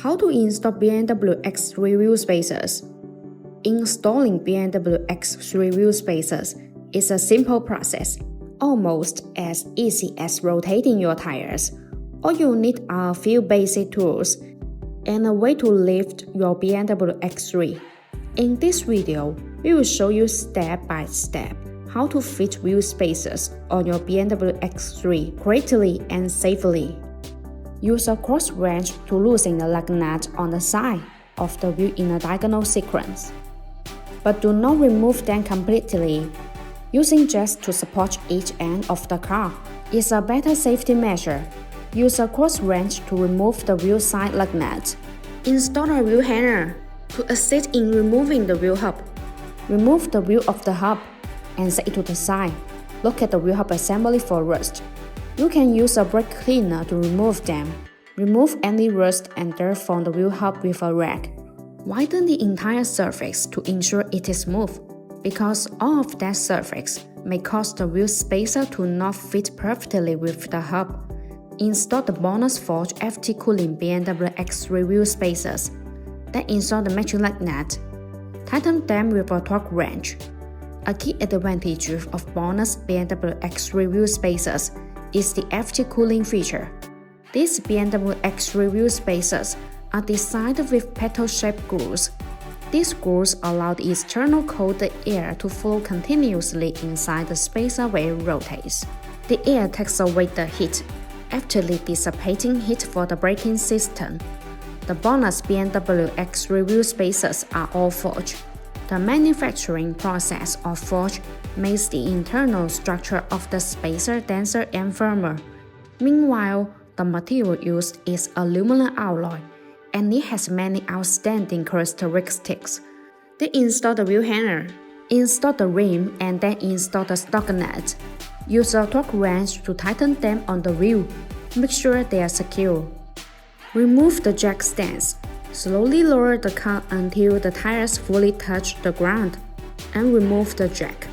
How to install BMW X3 wheel spacers? Installing BMW X3 wheel spacers is a simple process, almost as easy as rotating your tires. All you need are a few basic tools and a way to lift your BMW X3. In this video, we will show you step by step how to fit wheel spacers on your BMW X3 correctly and safely. Use a cross wrench to loosen the lug nut on the side of the wheel in a diagonal sequence. But do not remove them completely. Using jacks to support each end of the car is a better safety measure. Use a cross wrench to remove the wheel side lug nut. Install a wheel hanger to assist in removing the wheel hub. Remove the wheel of the hub and set it to the side. Look at the wheel hub assembly for rust. You can use a brake cleaner to remove them. Remove any rust and dirt from the wheel hub with a rag. Widen the entire surface to ensure it is smooth, because all of that surface may cause the wheel spacer to not fit perfectly with the hub. Install the BONOSS FT cooling BMW X3 wheel spacers. Then install the matching lug nut. Tighten them with a torque wrench. A key advantage of BONOSS BMW X3 wheel spacers is the FT cooling feature. These BMW X3 wheel spacers are designed with petal-shaped grooves. These grooves allow the external cold air to flow continuously inside the spacer where it rotates. The air takes away the heat, actually dissipating heat for the braking system. The BONOSS BMW X3 wheel spacers are all forged. The manufacturing process of forge makes the internal structure of the spacer denser and firmer. Meanwhile, the material used is aluminum alloy, and it has many outstanding characteristics. Then install the wheel hanger. Install the rim and then install the stock nut. Use a torque wrench to tighten them on the wheel. Make sure they are secure. Remove the jack stands. Slowly lower the car until the tires fully touch the ground, and remove the jack.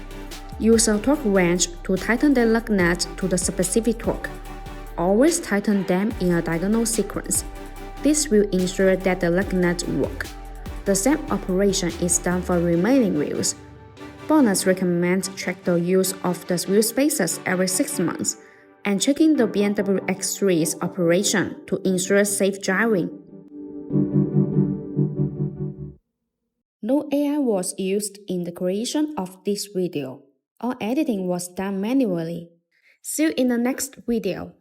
Use a torque wrench to tighten the lug nut to the specific torque. Always tighten them in a diagonal sequence. This will ensure that the lug nuts work. The same operation is done for remaining wheels. BONOSS recommends check the use of the wheel spacers every 6 months and checking the BMW X3's operation to ensure safe driving. No AI was used in the creation of this video. All editing was done manually. See you in the next video.